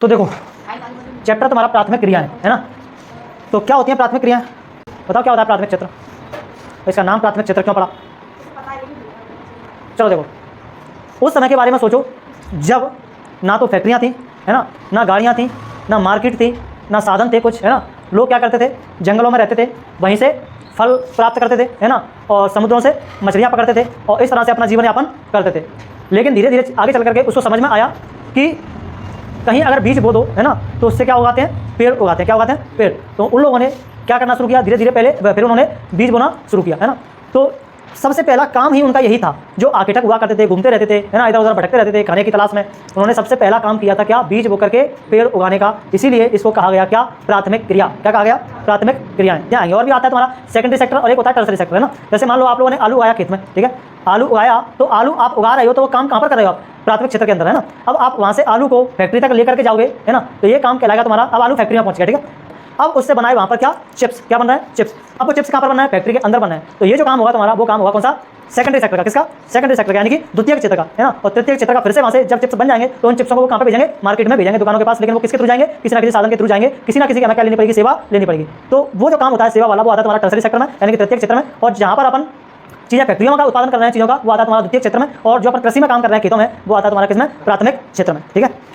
तो देखो चैप्टर तुम्हारा प्राथमिक क्रियाएं है ना। तो क्या होती है प्राथमिक क्रियाएं, बताओ क्या होता है प्राथमिक क्षेत्र। इसका नाम प्राथमिक क्षेत्र क्यों पड़ा। चलो देखो उस समय के बारे में सोचो जब ना तो फैक्ट्रियां थी है ना, ना गाड़ियां थी, ना मार्केट थी, ना साधन थे कुछ है ना। लोग क्या करते थे, जंगलों में रहते थे, वहीं से फल प्राप्त करते थे है ना, और समुद्रों से मछलियां पकड़ते थे और इस तरह से अपना जीवन यापन करते थे। लेकिन धीरे धीरे आगे चल करके उसको समझ में आया कि कहीं अगर बीज बो दो है ना तो उससे क्या उगाते हैं, पेड़ उगाते हैं। क्या उगाते हैं, पेड़। तो उन लोगों ने क्या करना शुरू किया, धीरे धीरे पहले फिर उन्होंने बीज बोना शुरू किया है ना। तो सबसे पहला काम ही उनका यही था, जो आर्किटेक्ट हुआ करते थे, घूमते रहते थे है ना, इधर उधर भटकते रहते थे खाने की तलाश में। उन्होंने सबसे पहला काम किया था क्या, बीज बो करके पेड़ उगाने का। इसीलिए इसको कहा गया क्या, प्राथमिक क्रिया। क्या कहा गया, प्राथमिक क्रियाएं। यहाँ आएंगे और भी आता है तुम्हारा सेकेंडरी सेक्टर और एक होता है टर्सरी सेक्टर है ना। जैसे मान लो आप लोगों ने आलू उगाया खेत में, ठीक है, आलू उगाया तो आलू आप उगा रहे हो तो वो काम कहाँ पर कर रहे हो आप, प्राथमिक क्षेत्र के अंदर है ना। अब आप वहाँ से आलू को फैक्ट्री तक लेकर के जाओगे है ना, तो ये काम कहलाएगा तुम्हारा। अब आलू फैक्ट्री में पहुँच गया, ठीक है। अब उससे बनाए वहाँ पर क्या, चिप्स। क्या बन रहा है, चिप्स। अब वो चिप्स कहाँ पर बनना है, फैक्ट्री के अंदर बनना है। तो ये जो काम होगा तुम्हारा, वो काम होगा कौन सा, सेकेंडरी सेक्टर का। किसका, सेकेंडरी सेक्टर का, यानी कि द्वितीय क्षेत्र का है ना। और तृतीय क्षेत्र का फिर से वहाँ से जब चिप्स बन जाएंगे तो उन चिप्सों को वो कहाँ पे भेजेंगे, मार्केट में भेजेंगे, दुकानों के पास। लेकिन वो किसके थ्रू जाएंगे, किसी ना किसी साधन के थ्रू जाएंगे, किसी ना किसी की हमें क्या लेनी पड़ेगी, सेवा लेनी पड़ेगी। तो वो जो काम होता है सेवा वाला, वो आता है तुम्हारा टर्सरी सेक्टर में, यानी कि तृतीय क्षेत्र में। और जहाँ पर अपन चीज़ें फैक्ट्रियों का उत्पादन कर रहे हैं चीज़ों का, वो आता है तुम्हारा द्वितीय क्षेत्र में। और जो अपन कृषि में काम कर रहे हैं खेतों में, वो आता है तुम्हारा किसमें, प्राथमिक क्षेत्र में, ठीक है।